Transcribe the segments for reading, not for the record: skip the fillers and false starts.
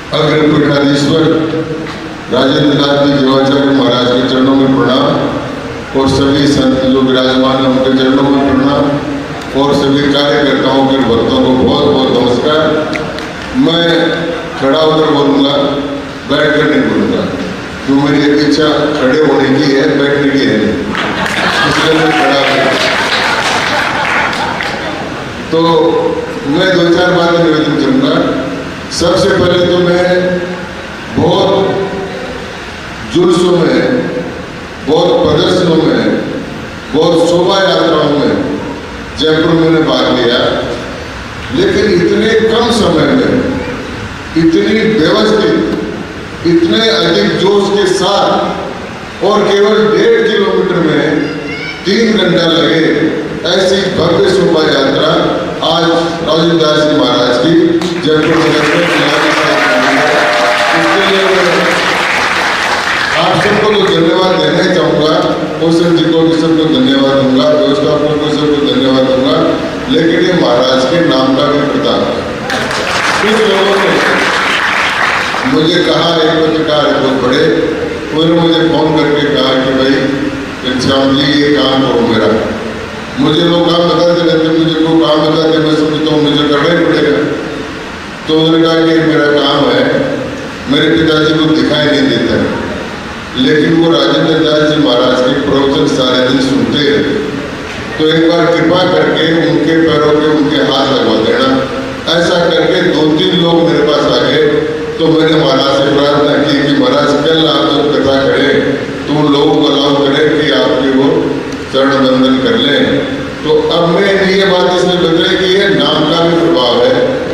अग्रपीठाधीश्वर राजेंद्र दास जी देवाचार्य महाराज के चरणों में प्रणाम और सभी संत जो विराजमान हैं उनके चरणों में प्रणाम और सभी कार्यकर्ताओं के भक्तों को बहुत बहुत नमस्कार। मैं खड़ा होकर बोलूँगा, बैठ कर नहीं बोलूँगा, तो मेरी एक इच्छा खड़े होने की है, बैठने की है नहीं, इसलिए मैं खड़ा हूँ। तो मैं दो चार बातें निवेदन करूँगा। सबसे पहले तो मैं बहुत जुलूसों में, बहुत प्रदर्शनों में, बहुत शोभा यात्राओं में जयपुर में भाग लिया, लेकिन इतने कम समय में इतनी व्यवस्थित, इतने अधिक जोश के साथ और केवल 1.5 किलोमीटर में 3 घंटा लगे, ऐसी भव्य शोभा यात्रा आज राजेंद्र दास जी महाराज की जयपुर नगर में इसके लिए आप सबको तो धन्यवाद देना ही चाहूँगा, कौशल जी को भी सबको धन्यवाद दूंगा, व्यवस्थापकों को सबको धन्यवाद दूंगा, लेकिन ये महाराज के नाम का भी प्रताप है। कुछ लोगों ने मुझे कहा, एक पत्रकार है बहुत बड़े, उन्होंने मुझे फोन करके कहा कि भाई घनश्याम जी ये काम करो मेरा। मुझे लोग काम बताते रहते, मुझे को काम बताते, मैं समझता हूँ मुझे करना ही पड़ेगा। तो उन्होंने कहा कि मेरा काम है, मेरे पिताजी को दिखाई नहीं देता है, लेकिन वो राजेंद्र दास जी महाराज के प्रवचन सारे दिन सुनते हैं, तो एक बार कृपा करके उनके पैरों के उनके हाथ लगवा देना। ऐसा करके 2-3 लोग मेरे पास आ गए, तो मैंने महाराज से प्रार्थना की कि महाराज कल आप जब कथा करें तो उन लोगों को अलाउ करें कि आपके वो चरण बंदन कर लें। तो अब मैं ये बात इसलिए बताई कि ये नाम का भी प्रभाव है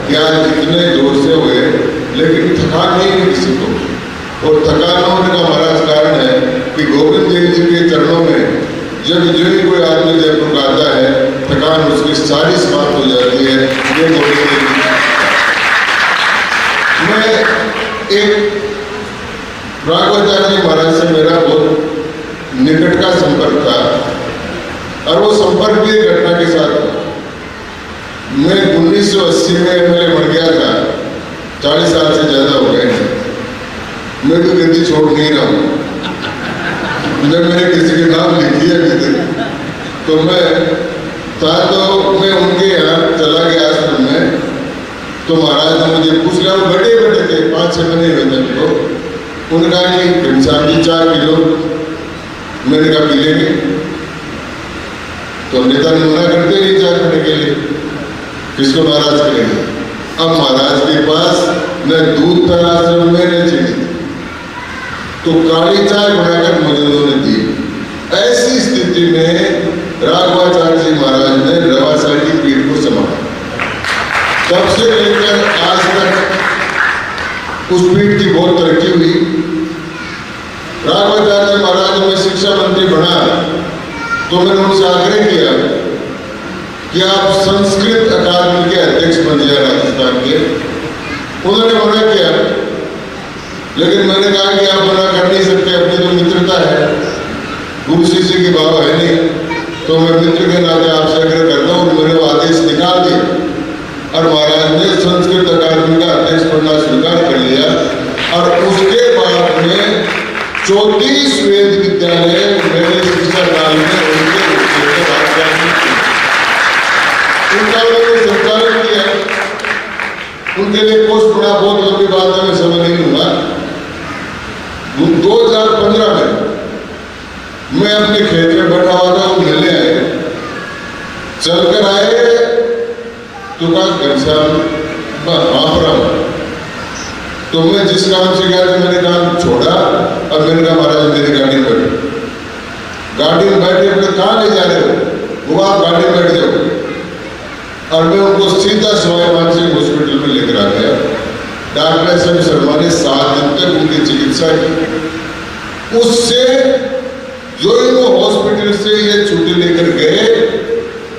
कि आज इतने जोर से हुए, लेकिन थकान नहीं हुई किसी को, और थकान होने का महाराज कारण है कि गोविंद देव जी के चरणों में जब जो ही कोई आदमी जयपुर का आता है, थकान उसकी सारी समाप्त हो जाती है। ये गोविंद देव जी। मैं एक राघवाचार्य जी महाराज से मेरा बहुत निकट का संपर्क था, और वो संपर्क भी एक घटना के साथ था। मैं 1980 में एमएलए बन गया था, 40 साल से ज्यादा हो गए हैं। मैं भी गद्दी छोड़ नहीं रहा हूँ, जब मैंने किसी के नाम लिखी है अभी तक, तो मैं उनके यहाँ चला गया आश्रम में, तो महाराज ने मुझे पूछ लिया, वो बड़े थे, 5-6 महीने हुए थे उनको। उन्होंने कहा कि घनश्याम जी 4 किलो, मैंने कहा पी लेंगे, तो नेता ने मना करते नहीं चाय पीने के लिए, किसको नाराज करेंगे। अब महाराज के पास न दूध था आश्रम में, न चीनी, तो काली चाय बनाकर मुझे उन्होंने दी। ऐसी स्थिति में राघवाचार्य जी महाराज ने रवासा की पीठ को संभाला। तब से लेकर आज तक उस पीठ की बहुत तरक्की हुई। राघवाचार्य जी महाराज में शिक्षा मंत्री बना, तो मैंने उनसे आग्रह किया कि आप संस्कृत अकादमी के अध्यक्ष बन जाए राजस्थान के। उन्होंने मना किया, लेकिन मैंने कहा कि आप मना कर नहीं सकते, अपनी तो मित्रता है, गुरु शिष्य की भाव है नहीं, तो मैं मित्र के नाते आपसे आग्रह करता हूँ। मैंने वो आदेश निकाल दिया, और महाराज ने संस्कृत अकादमी का अध्यक्ष बनना स्वीकार कर लिया। और उसके बाद में 34 वेद विद्यालय मेरे शिक्षा काल में संचालन किया। उनके लिए पोस्ट बना, बहुत लंबी बात है, मैं समझ नहीं लूंगा। 2015 में मैं अपने खेत में बैठा हुआ था, वो मिलने आए, चलकर आए, तो कहा घनश्याम वहां पर आऊं। तो मैं जिस काम से गया था, मैंने काम छोड़ा, और मैंने कहा महाराज मेरी गाड़ी में बैठो। गाड़ी में बैठे बोले कहाँ ले जा रहे हो? वो आप गाड़ी में बैठ जाओ। और मैं उनको सीधा सवाई मानसिंह हॉस्पिटल में लेकर आ गया। डॉक्टर एस एम शर्मा ने 7 दिन तक उनकी चिकित्सा की। उससे जो ही वो हॉस्पिटल से ये छुट्टी लेकर गए,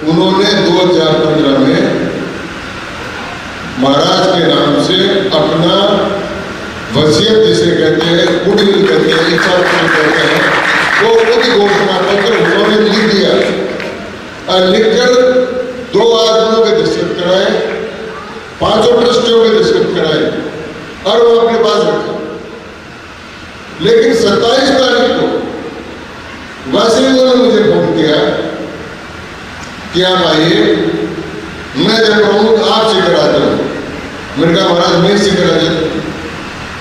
उन्होंने 2015 में महाराज के नाम से अपना वसीयत जिसे कहते हैं, गुडविल कहते हैं, इच्छा कहते हैं, वो खुद घोषणा पत्र उन्होंने लिख दिया, और लिखकर 2 आदमियों के दस्तखत कराए, 5 ट्रस्टियों के दस्तखत कराए, और वो अपने पास रखा। लेकिन 27 तारीख को वासियों ने मुझे फोन किया कि आप आइए, मैं जब प्रमुख आपसे कराता हूँ। मैंने कहा महाराज मैं से करा देता हूँ।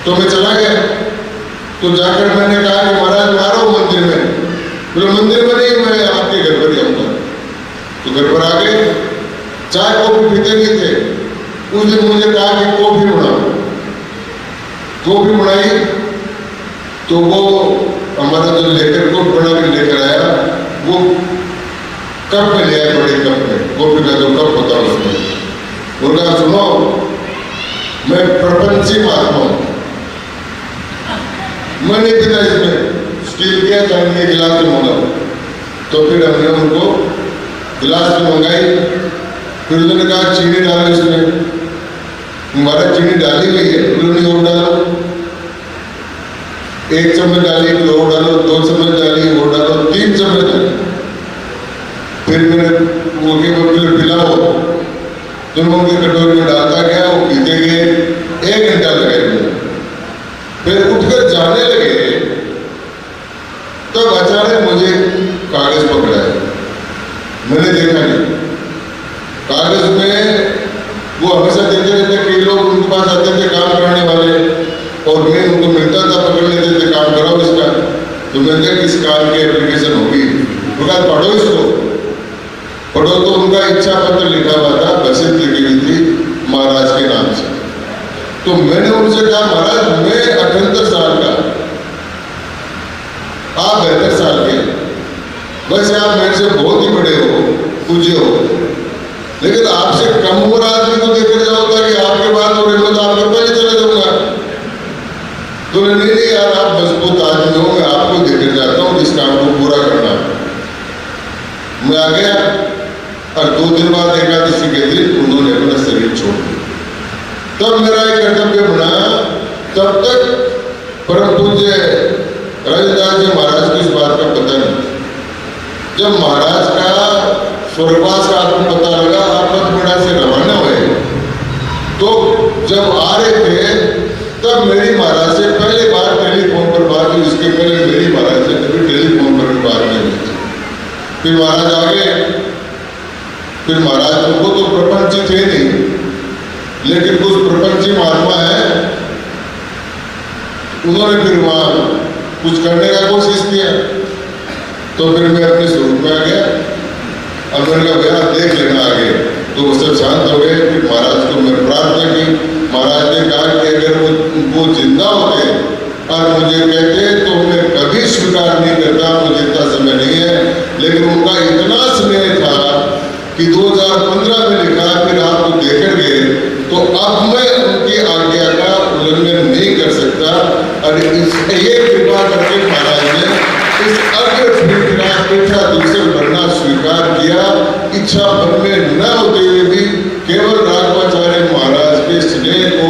तो मैं चला गया। तो जाकर मैंने कहा कि महाराज आ रहा हूँ मंदिर में। बोले मंदिर में नहीं, मैं आपके घर पर ही आऊंगा। तो घर पर आ गए, चाय कॉफी पीते नहीं थे। उस दिन मुझे कहा कि कॉफी बनाओ। कॉफी बनाई तो वो हमारा जो लेकर को बना के लेकर आया, वो कप में ले आया, बड़े कप में, कॉफी का जो कप होता है उसमें। उनका सुनो, मैं प्रपंची महात्मा हूं, मैं नहीं पीता इसमें, स्टील के चांदी के गिलास में मंगाओ। तो फिर हमने उनको गिलास में मंगाई। फिर उन्होंने कहा चीनी डालो इसमें। हमारा चीनी डाली हुई है, उन्होंने और डालो, 1 चम्मच डाली, फिर और डालो, 2 चम्मच डाली, और डालो, 3 चम्मच डाली। फिर मैंने वो फिर पिलाओ, तो उनके कटोरी में डालता गया, वो पीते गए। 1 घंटा लगा मुझे। फिर उठकर जाने लगे, तब अचानक मुझे कागज पकड़ा है। मैंने देखा नहीं। कागज में वो हमेशा देते रहते, कई लोग उनके पास आते थे काम कराने वाले, और मैं उनको मिलता था, पकड़ लेते थे, काम कराओ इसका। तो मैंने देखा किस काम की एप्लीकेशन होगी। उनका पढ़ो इसको, पढ़ो। तो उनका इच्छा पत्र लिखा हुआ था, बसें लिखी हुई थी महाराज के नाम से। तो मैंने उनसे कहा महाराज मैं 78 साल का, आप 72 साल के, वैसे आप मेरे से बहुत ही बड़े हो, पूज्य हो, लेकिन आपसे कम उम्र आदमी को देखकर जाऊंगा कि आपके बात हो रही हो तो आपके पहले चले जाऊंगा। तो नहीं यार, आप मजबूत आदमी हो, मैं आपको देखकर जाता हूँ जिस काम को पूरा करना। मैं आ गया, और 2 दिन बाद एकादशी के दिन उन्होंने अपना शरीर छोड़ दिया। तब मेरा एक कर्तव्य बना, तब तक परम पूज्य राजदास जी महाराज को इस बात का पता नहीं। जब महाराज का स्वर्गवास का आपको पता लगा, आप पथपेड़ा से रवाना हुए, तो जब आ रहे थे तब मेरी महाराज से पहले बार टेलीफोन पर बात हुई। इसके पहले मेरी महाराज से कभी टेलीफोन पर बात नहीं हुई थी। फिर महाराज आ गए। फिर महाराज को तो प्रपंची थे नहीं, लेकिन कुछ प्रपंची महात्मा है, उन्होंने फिर वहां कुछ करने का कोशिश किया। तो फिर मैं अपने स्वरूप में आ गया। अब मैंने कहा भैया देख लेना आगे। तो वो सब शांत हो गए। फिर महाराज को मैं प्रार्थना की। महाराज ने कहा कि अगर वो जिंदा होते और मुझे कहते तो मैं कभी स्वीकार नहीं करता, मुझे इतना समय नहीं है। लेकिन उनका इतना स्नेह था कि 2015 में लिखा, फिर आपको देकर गए, तो अब मैं उनकी आज्ञा का उल्लंघन नहीं कर सकता। और ये कृपा करके महाराज ने इस अग्रपीठ का पीठाधीश्वर बनना स्वीकार किया। इच्छा मन में न होते हुए भी केवल राघवाचार्य महाराज के स्नेह को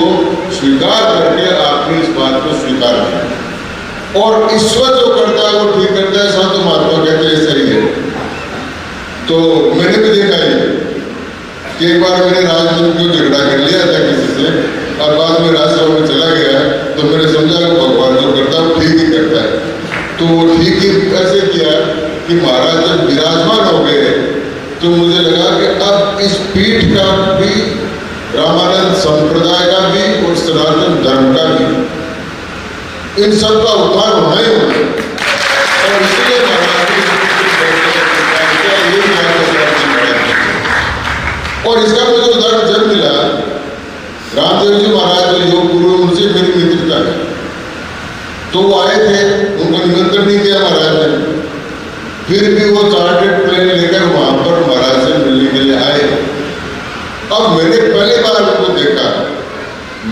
स्वीकार करके आपने इस बात को स्वीकार किया। और ईश्वर जो करता है वो ठीक करता है, साधु महात्मा कहते हैं सही है। तो मैंने भी देखा है कि एक बार मैंने राजनीति को झगड़ा कर लिया था किसी से, और बाद में राज्यसभा में चला गया, तो मैंने समझा कि भगवान जो करता है वो ठीक ही करता है। तो वो ठीक ही ऐसे किया कि महाराज जब विराजमान हो गए, तो मुझे लगा कि अब इस पीठ का भी, रामानंद संप्रदाय का भी और सनातन धर्म का भी, इन सब का उद्धार होना ही होना। और इसलिए और इसका मुझे उदाहरण जब मिला, रामदेव जी महाराज जो योग गुरु, उनसे मेरी मित्रता है। तो वो आए थे, उनको निमंत्रण नहीं दिया महाराज ने, फिर भी वो चार्टर्ड प्लेन लेकर वहां पर महाराज से मिलने के लिए आए। अब मैंने पहली बार उनको देखा।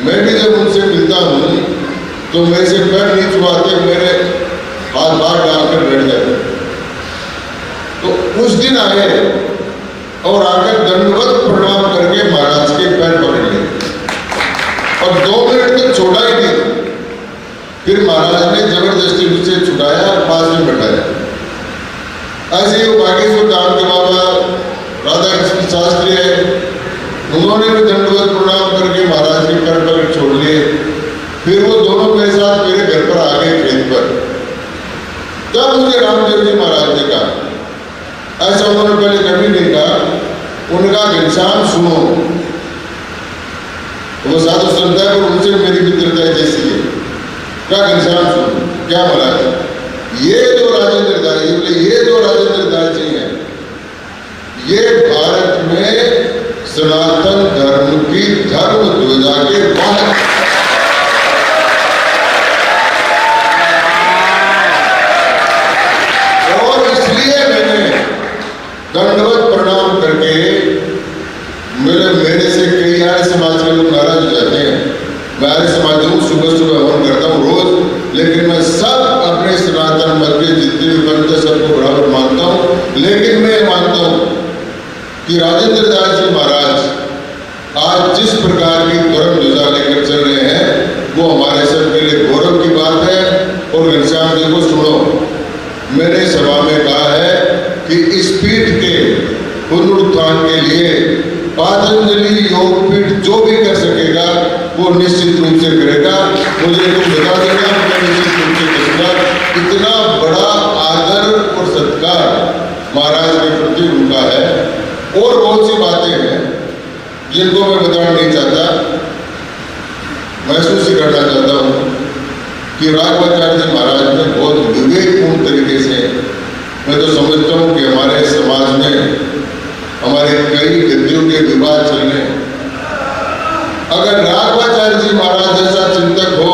मैं भी जब उनसे मिलता हूँ तो मेरे से पैर नहीं छुआते, मेरे हाथ बाहर डालकर बैठ जाते। तो उस दिन आए और आकर दंडवत प्रणाम करके महाराज के पैर पकड़ लिए, और 2 मिनट तक छोड़ा ही नहीं। फिर महाराज ने जबरदस्ती मुझसे छुड़ाया, पास में बैठाया। ऐसे ही बागेश्वर धाम के बाबा राधा कृष्ण शास्त्री है, उन्होंने भी दंडवत प्रणाम करके महाराज के पैर पकड़ छोड़ लिए। फिर वो दोनों मेरे साथ मेरे घर पर आ गए खेत पर। तब मुझे रामदेव जी महाराज ने कहा, ऐसा उन्होंने पहले कभी नहीं कहा। उनका घनश्याम सुनो, वो साधु संत है और उनसे मेरी मित्रता जैसी है। क्या घनश्याम सुनो, क्या महाराज, ये जो राजेंद्र दास जी बोले, ये जो राजेंद्र दास जी हैं, ये भारत में सनातन धर्म की धर्म ध्वजा के वाहक, और इसलिए मैंने दंडवत प्रणाम करके, मेरे से कई आर्य समाज के लोग नाराज हो जाते हैं। मैं आर्य समाज हूँ, सुबह सुबह हवन करता हूँ रोज, लेकिन मैं सब अपने सनातन मत के जितने भी पंथ है सबको बराबर मानता हूँ। लेकिन मैं मानता हूँ कि राजेंद्र दास जी महाराज आज जिस प्रकार की धर्म ध्वजा लेकर चल रहे हैं वो हमारे सबके लिए गौरव की बात है। और घनश्याम जी को सुनो, मैंने सभा में कहा है कि इस पीठ के पुनरुत्थान के लिए पातंजलि योग पीठ जो भी कर सकेगा वो निश्चित रूप से करेगा। मुझे तुम बता देना, मैं निश्चित रूप से करूंगा। इतना बड़ा आदर और सत्कार महाराज के प्रति उनका है। और बहुत सी बातें हैं जिनको मैं बताना नहीं चाहता, महसूस ही करना चाहता हूँ कि राघवाचार्य जी महाराज ने बहुत विवेकपूर्ण तरीके से, मैं तो समझता हूँ कि हमारे समाज में हमारे कई गद्दियों के विवाद चल रहे हैं। अगर राघवाचार्य जी महाराज जैसा चिंतक हो,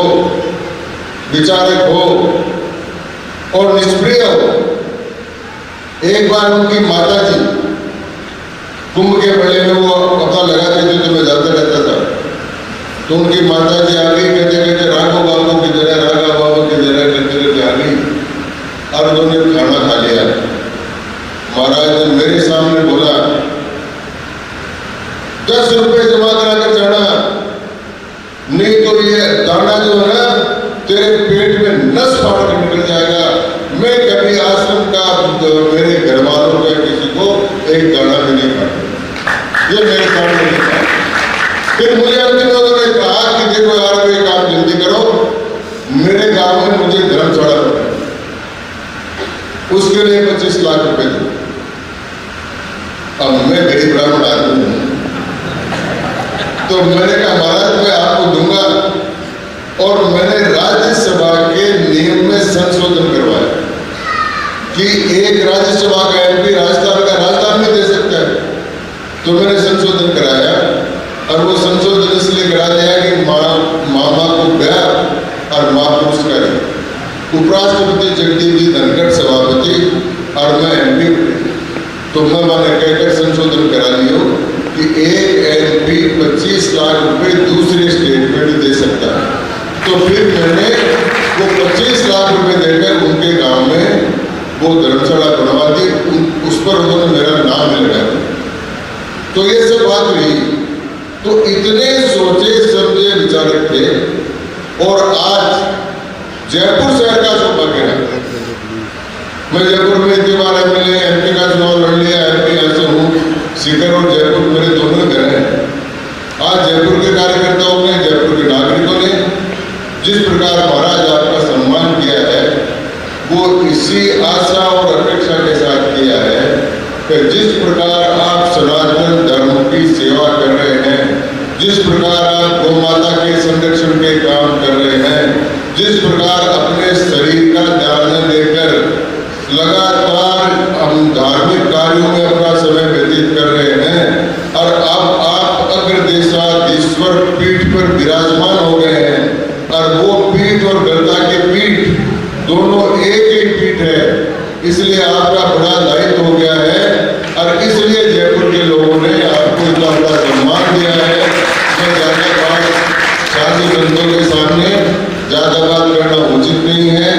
विचारक हो और निष्प्रिय हो, एक बार उनकी माता जी कुंभ के मेले में वो पता लगाते थे तो मैं जाता रहता था, तो उनकी माता जी आ गई, कहते कहते राघव बाबू की तरह, राघव बाबू की तरह करते करते आ गई और उन्होंने खाना खा लिया। महाराज ने मेरे सामने बोला, 10 रुपए जमा करा कर जाना, नहीं तो ये दाना जो है ना तेरे पेट में नस फाड़ कर निकल जाएगा। मैं कभी आश्रम का मेरे घर वालों का किसी को एक दाना भी नहीं खाया, ये मेरे सामने नहीं था। फिर मुझे अंतिम लोगों ने कहा कि देखो यार ये काम जल्दी करो, मेरे गांव में मुझे धर्मशाला पड़ा, उसके लिए 25 लाख रुपए दो। अब मैं गरीब ब्राह्मण आदमी हूं, तो मैंने कहा महाराज मैं आपको दूंगा। और मैंने राज्यसभा के नियम में संशोधन करवाया कि एक राज्यसभा का एमपी राजस्थान में दे सकता है, तो मैंने संशोधन कराया। और वो संशोधन इसलिए करा दिया कि मामा को ब्याह और माँ पुरस्कारी। उपराष्ट्रपति जगदीप जी धनखड़ सभापति और मैं एमपी, तो मैं मैंने कहकर संशोधन करा लियो कि एक एमपी 25 लाख रुपए दूसरे स्टेट में भी दे सकता है। तो फिर मैंने वो 25 लाख रुपए देकर उनके गांव में वो धर्मशाला बनवा दी, उस पर उन्होंने मेरा नाम भी लगाया। तो ये सब बात हुई। तो इतने सोचे समझे विचारक थे। और आज जयपुर शहर का सौभाग्य है, मैं जयपुर में इतनी बार एमएलए एमपी का चुनाव लड़ लिया, एमपी यहाँ से हूँ, सीकर और जयपुर मेरे दोनों घर हैं। आज जयपुर के कार्यकर्ताओं ने, जयपुर के नागरिकों ने जिस प्रकार महाराज आपका सम्मान किया है वो इसी आशा और अपेक्षा के साथ किया है कि जिस प्रकार आप सनातन धर्म की सेवा कर रहे हैं, जिस प्रकार आप गौ माता के संरक्षण के काम कर रहे हैं, जिस प्रकार अपने शरीर का ध्यान देकर लगातार हम धार्मिक कार्यों में अपना समय व्यतीत कर रहे हैं, और अब आप अग्रदेशाधीश्वर पीठ पर विराजमान हो गए हैं, और वो पीठ और गद्दा के पीठ दोनों एक ही पीठ है, इसलिए आपका बड़ा दायित्व हो गया है। और इसलिए जयपुर के लोगों ने आपको इतना बड़ा सम्मान दिया है। मैं ज्यादा बात साधु संतों के सामने ज्यादा बात करना उचित नहीं है,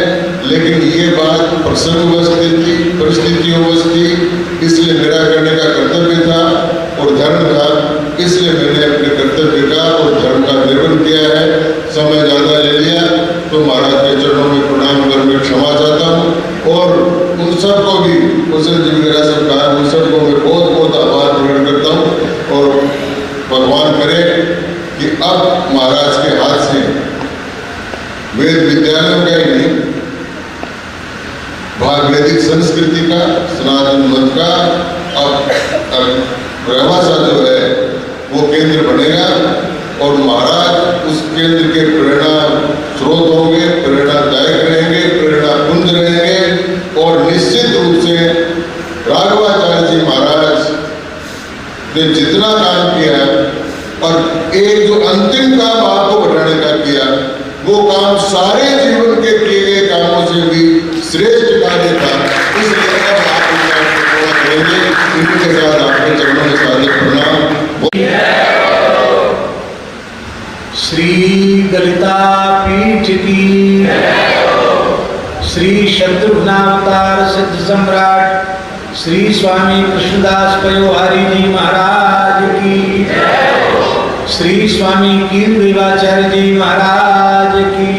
लेकिन ये बात प्रसंगवश थी, परिस्थितियों थी, इसलिए मेरा करने का कर्तव्य था और धर्म था, इसलिए मैंने अपने कर्तव्य का और धर्म का निर्वहन किया है। समय ज्यादा ले लिया तो महाराज के चरणों में प्रणाम कर मैं क्षमा चाहता हूँ। और उन सबको भी कुशल जी वगैरह सब कहा, उन सबको मैं बहुत बहुत आभार प्रकट करता हूँ। और भगवान करे कि अब महाराज के हाथ से वेद विद्यालयों का ही नहीं, वैदिक संस्कृति का, सनातन मत का अब रेवासा जो है वो केंद्र बनेगा और महाराज उस केंद्र के प्रेरणा स्रोत होंगे, प्रेरणादायक रहेंगे, प्रेरणा कुंज रहेंगे। और निश्चित रूप से राघवाचार्य जी महाराज ने जितना काम किया और एक जो अंतिम काम आपको बताने का किया, वो काम सारे जीवन के किए गए कामों से भी श्रेष्ठ कार्य था। इसलिए अब आप करेंगे, इनके साथ आपके चरणों में सादर प्रणाम। श्री ललिता पीठ की, श्री शत्रुघ्नावतार सिद्ध सम्राट श्री स्वामी कृष्णदास पयोहारी जी महाराज की, श्री स्वामी कीर्तिदेवाचार्य जी महाराज की,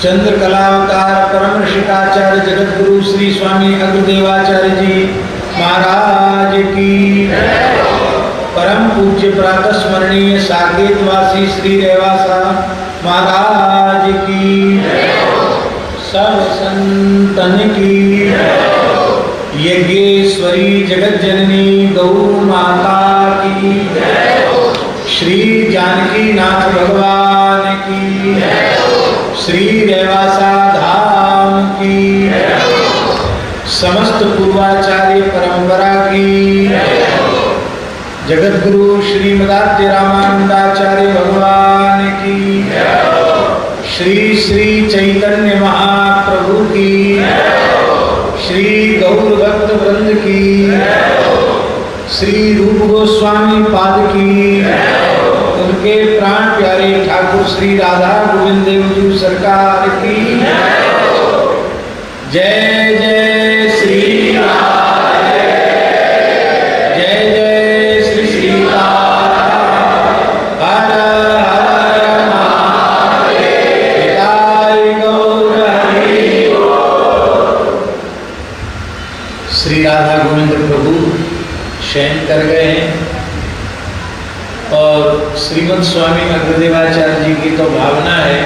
चंद्रकलावतार परम ऋषिकाचार्य जगतगुरु श्री स्वामी अग्रदेवाचार्य जी महाराज की, परम पूज्य प्रातः स्मरणीय साकेतवासी श्री रेवासा महाराज की, सब संतन की, यज्ञेश्वरी जगत जननी गौ माता की, श्री जानकी नाथ भगवान की, श्री रेवासा धाम की, समस्त पूर्वाचार्य परंपरा की, जगत गुरु श्रीमदाद्य रामानंदाचार्य भगवान की, श्री श्री चैतन्य महाप्रभु की, श्री गौर भक्त वृंद की, श्री रूप गोस्वामी पाद की, उनके प्राण प्यारे ठाकुर श्री राधा गोविंद देव जी सरकार की जय जय श्री राधे, जय जय श्री सीताराम, हर हर महादेव, जय गौर हरि बोल। श्री राधा गोविंद प्रभु शयन कर गए हैं और श्रीमद स्वामी अग्रदेवाचार्य जी की तो भावना है,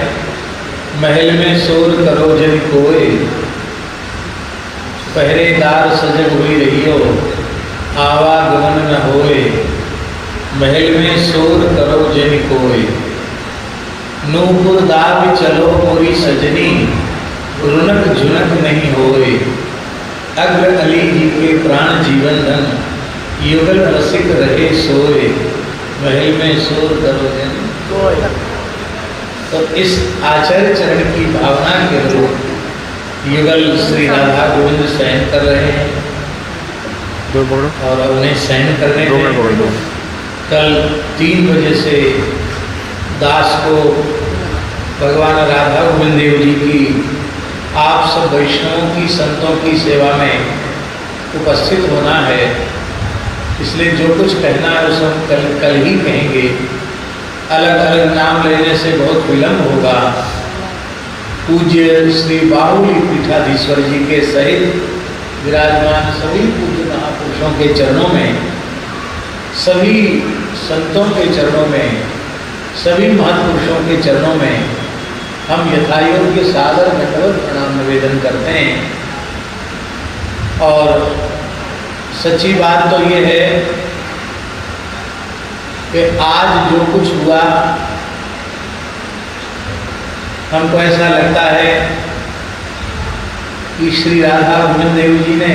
महल में शोर करो जन कोय, पहरेदार सजग हुई रहियो, आवागमन न होए, महल में शोर करो जन कोय, नूपुर दाब चलो मोरी सजनी, रुनक झुनक नहीं होए, अग्र अली जी के प्राण जीवन धन, युगल रसिक रहे सोए, महल में शोर करो जन कोय। तो इस आचार्य चरण की भावना के अनुरूप युगल श्री राधा गोविंद शयन कर रहे हैं और उन्हें शयन करने में कल 3 बजे से दास को भगवान राधा गोविंद देव जी की, आप सब वैष्णवों की, संतों की सेवा में उपस्थित होना है। इसलिए जो कुछ कहना है उसे हम कल ही कहेंगे। अलग अलग नाम लेने से बहुत विलम्ब होगा। पूज्य श्री बाहुली पीठाधीश्वर जी के सहित विराजमान सभी पूज्य महापुरुषों के चरणों में, सभी संतों के चरणों में, सभी महापुरुषों के चरणों में हम यथायोग्य सादर दंडवत प्रणाम निवेदन करते हैं। और सच्ची बात तो ये है कि आज जो कुछ हुआ, हमको ऐसा लगता है कि श्री राधा गोविंद देव जी ने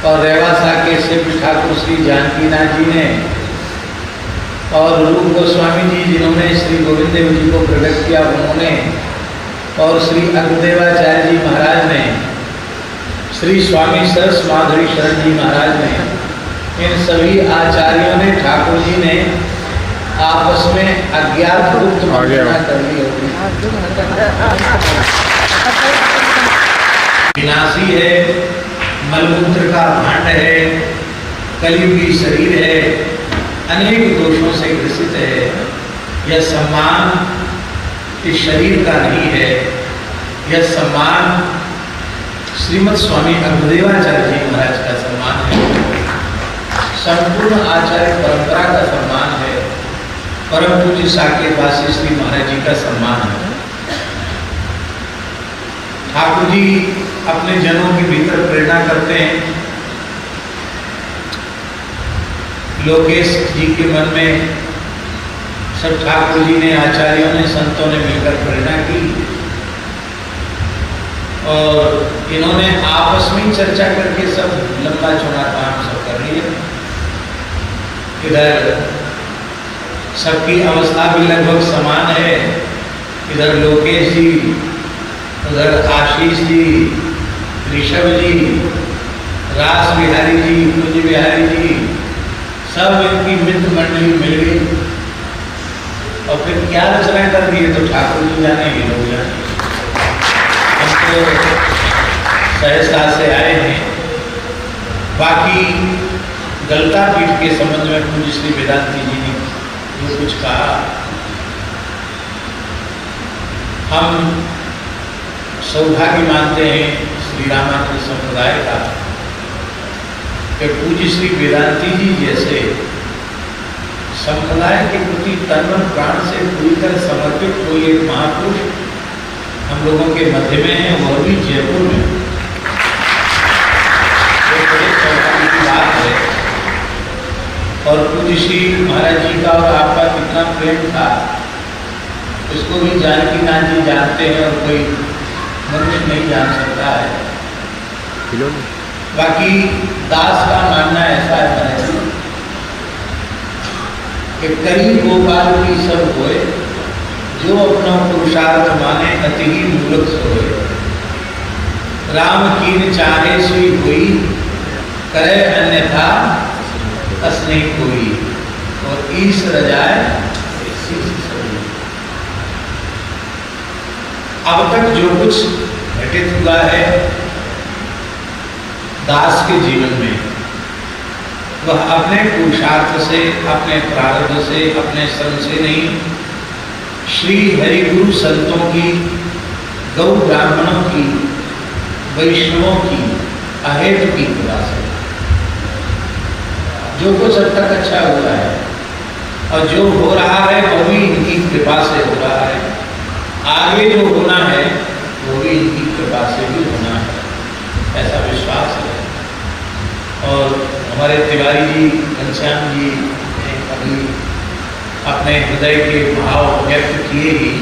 और रेवासा के शिव ठाकुर श्री जानकीनाथ जी ने और रूप गोस्वामी जी जिन्होंने श्री गोविंद देव जी को प्रकट किया, उन्होंने और श्री अग्रदेवाचार्य जी महाराज ने, श्री स्वामी सरस माधुरी शरण जी महाराज ने, इन सभी आचार्यों ने, ठाकुर जी ने आपस में अज्ञात गुप्त मंत्रणा कर ली होगी। विनाशी है, मलमूत्र का भांड है, कलियुगी शरीर है, अनेक दोषों से ग्रसित है। यह सम्मान इस शरीर का नहीं है, यह सम्मान श्रीमद स्वामी अग्रदेवाचार्य जी महाराज का सम्मान है, संपूर्ण आचार्य परंपरा का सम्मान है। परम पूज्य साकेतवासी श्री का सम्मान है। ठाकुर जी अपने जनों के भीतर प्रेरणा करते हैं। लोकेश जी के मन में सब ठाकुर जी ने, आचार्यों ने, संतों ने मिलकर प्रेरणा की और इन्होंने आपस में चर्चा करके सब लंबा चौड़ा काम सब कर लिया। इधर सबकी अवस्था भी लगभग समान है। इधर लोकेश जी, उधर आशीष जी, ऋषभ जी, रास बिहारी जी, कुंज बिहारी जी, सब इनकी मित्र मंडली मिल गई और फिर क्या रचना कर दी तो ठाकुर जी जाने, ये लोग जाने। हम तो सहसा से आए हैं। बाकी गलता पीठ के संबंध में पूज्य श्री वेदांती जी ने जो कुछ कहा, हम सौभाग्य मानते हैं श्री रामानुज संप्रदाय का कि पूज्य श्री वेदांती जी जैसे संप्रदाय के प्रति तन मन प्राण से पूरी तरह समर्पित कोई एक महापुरुष हम लोगों के मध्य में है, वह भी जयपुर में। तो बड़े सौभाग्य की बात है। और पूज्य श्री महाराज जी का और आपका कितना प्रेम था इसको भी जानकी नाथ जी जानते हैं और कोई मनुष्य नहीं जान सकता है। बाकी दास का मानना ऐसा है कि कई गोपाल की सब होए, जो अपना पुरुषार्थ माने अति ही मूर्ख सोए। राम कीन चाहे सुई हुई, करे अन्यथा अस नहीं कोई, और ईश रजाए शीश सोई। अब तक जो कुछ घटित हुआ है दास के जीवन में, वह अपने पुरुषार्थ से, अपने प्रारब्ध से, अपने श्रम से नहीं, श्री हरि गुरु संतों की, गौ ब्राह्मणों की, वैष्णवों की अहेतु की कृपा से जो कुछ अब तक अच्छा हुआ है और जो हो रहा है वो भी इनकी कृपा से हो रहा है। आगे जो होना है वो भी इनकी कृपा से भी होना है, ऐसा विश्वास है। और हमारे तिवारी जी, घनश्याम जी ने अभी अपने हृदय के भाव व्यक्त किए ही,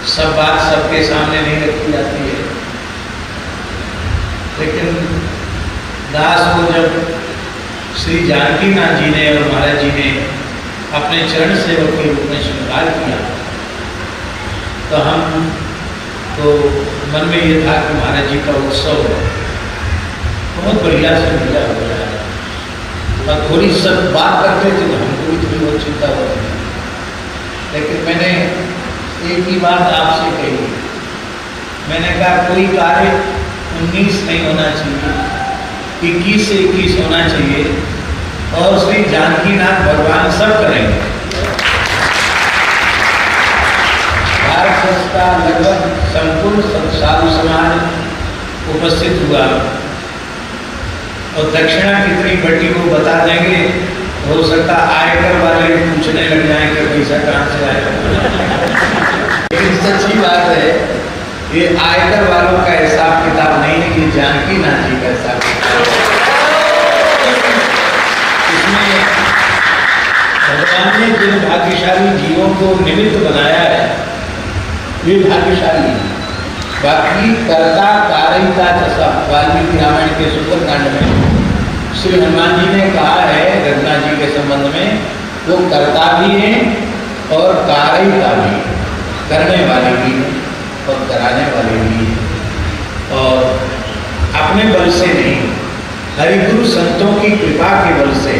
सब बात सबके सामने नहीं रखी जाती है, लेकिन दास को जब श्री जानकी नाथ जी ने और महाराज जी ने अपने चरण सेवक के रूप में स्वीकार किया तो हम तो मन में ये था कि महाराज जी का उत्सव बहुत बढ़िया से बढ़िया हो रहा है। और थोड़ी सब बात करते थे तो हमको भी थोड़ी बहुत चिंता होती थी, लेकिन मैंने एक ही बात आपसे कही। मैंने कहा कोई कार्य 19 नहीं होना चाहिए, 21 से 21 होना चाहिए और श्री जानकी नाथ भगवान सब करेंगे। भारत संस्था लगभग संपूर्ण साधु समाज उपस्थित हुआ और दक्षिणा कितनी बटी वो बता देंगे। हो सकता आयकर वाले पूछने लग जाएं कि पैसा कहाँ से आएगा। लेकिन सच्ची बात है, ये आयकर वालों का हिसाब किताब नहीं है, ये जानकी नाथ जी का हिसाब किताब। इसमें भगवान ने जिन भाग्यशाली जीवों को निमित्त बनाया है वे भाग्यशाली। बाकी कर्ता कारिता जैसा वाल्मीकि रामायण के सुंदरकांड में श्री हनुमान जी ने कहा है रघुनाथ जी के संबंध में, वो कर्ता भी हैं और कारिता भी, करने वाले भी हैं और कराने वाले भी हैं। और अपने बल से नहीं, हरिगुरु संतों की कृपा के बल से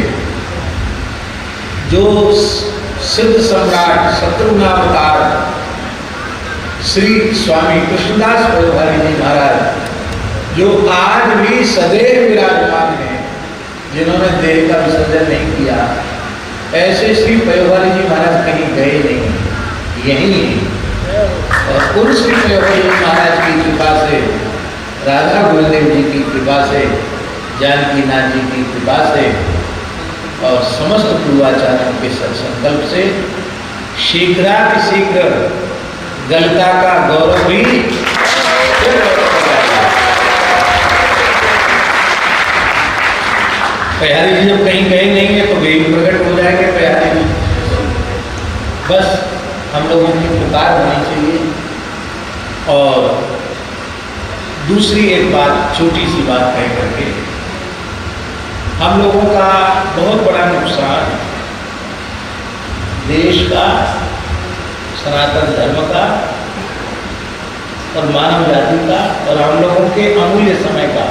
जो सिद्ध सम्राट शत्रुघ्नावतार श्री स्वामी कृष्णदास पयोभारी जी महाराज, जो आज भी सदैव विराजमान हैं, जिन्होंने देह का विसर्जन नहीं किया, ऐसे श्री पयोभारी जी महाराज कहीं गए नहीं, यही हैं। और उन श्री पयोभारी जी महाराज की कृपा से, राधा गुरुदेव जी की कृपा से, जानकी नाथ जी की कृपा से और समस्त पूर्वाचार्यों के सत्संकल्प से शीघ्रातिशीघ्र गलता का गौरव भी प्यारे जी जब कहीं गए नहीं है तो वे भी प्रकट हो जाएंगे प्यारे जी। बस हम लोगों की पुकार होनी चाहिए। और दूसरी एक बात, छोटी सी बात कह करके, हम लोगों का बहुत बड़ा नुकसान देश का, सनातन धर्म का और मानव जाति का और हम लोगों के अमूल्य समय का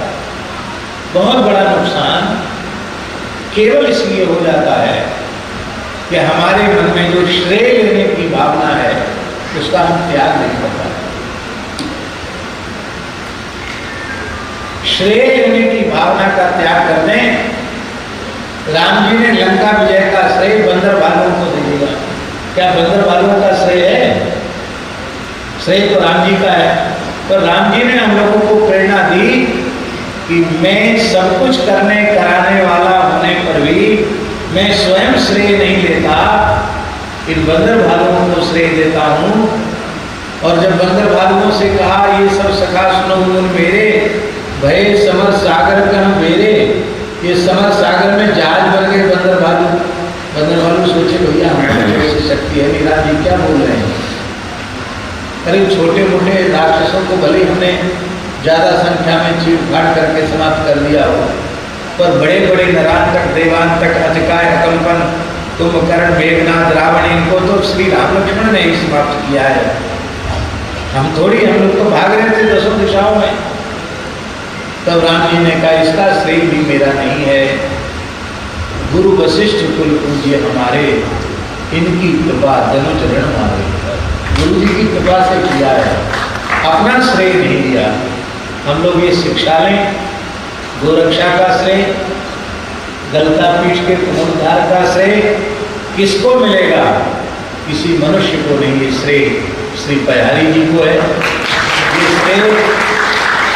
बहुत बड़ा नुकसान केवल इसलिए हो जाता है कि हमारे मन में जो श्रेय लेने की भावना है उसका हम त्याग नहीं कर पाते। श्रेय लेने की भावना का त्याग करने, राम जी ने लंका विजय का श्रेय बंदर भालुओं को दे दिया। क्या बंदर भालुओं का श्रेय है? श्रेय तो राम जी का है। पर राम जी ने हम लोगों को प्रेरणा दी कि मैं सब कुछ करने कराने वाला होने पर भी मैं स्वयं श्रेय नहीं लेता, इन बंदर भालुओं को श्रेय देता हूँ। और जब बंदर भालुओं से कहा ये सब सखा सुनो गुण मेरे, भय समर सागर कन मेरे, ये समर सागर में जहाज बन गए बंदर भालू। बंदर भालू सोचे भैया हमारे ऐसी शक्ति है नहीं, राम जी क्या बोल रहे हैं। अरे छोटे मोटे राक्षसों को भले हमने ज़्यादा संख्या में चीर फाड़ करके समाप्त कर दिया हो, पर बड़े बड़े नरांतक देवांतक अजकाय अकल्पन कुंभकर्ण मेघनाथ रावण, इनको तो श्री राम लक्ष्मण ने ही समाप्त किया है। हम थोड़ी, हम लोग तो भाग रहे थे दसों दिशाओं में। तब राम जी ने कहा इसका श्रेय भी मेरा नहीं है, गुरु वशिष्ठ कुल पूज्य हमारे, इनकी कृपा धनुष ऋण मारे। गुरु जी की कृपा से किया है, अपना श्रेय नहीं दिया। हम लोग ये शिक्षा लें, गोरक्षा का श्रेय, गलता पीठ के पुनरुद्धार का श्रेय किसको मिलेगा? किसी मनुष्य को नहीं। ये श्रेय श्री पयारी जी को है, ये श्रेय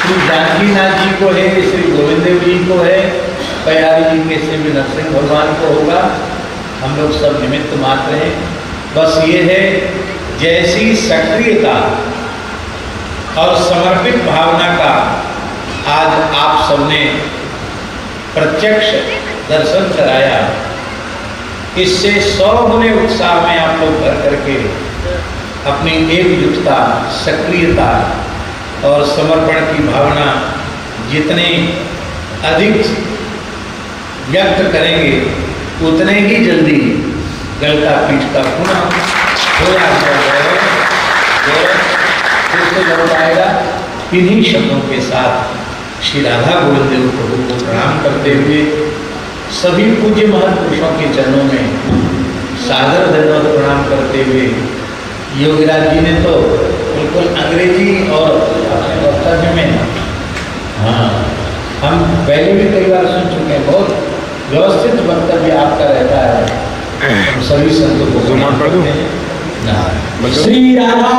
श्री जानकी नाथ जी को है, श्री गोविंद देव जी को है, पयारी जी के से भी नरसिंह भगवान को होगा। हम लोग सब निमित्त मात्र हैं। बस ये है, जैसी सक्रियता और समर्पित भावना का आज आप सबने प्रत्यक्ष दर्शन कराया, इससे 100 गुने उत्साह में आप लोग भर करके अपनी एकजुटता, सक्रियता और समर्पण की भावना जितने अधिक व्यक्त करेंगे उतने ही जल्दी गलता पीठ का पुनः फिर से लौट आएगा। इन्हीं शब्दों के साथ श्री राधा गोविंद देव प्रभु को प्रणाम करते हुए सभी पूज्य महापुरुषों के चरणों में सादर धन्यवाद प्रणाम करते हुए, योगीराज जी ने तो बिल्कुल अंग्रेजी और अपने वक्तव्य में, हाँ हम पहले भी कई बार सुन चुके हैं, बहुत व्यवस्थित वक्तव्य आपका रहता है। हम सभी संतों को श्री राधा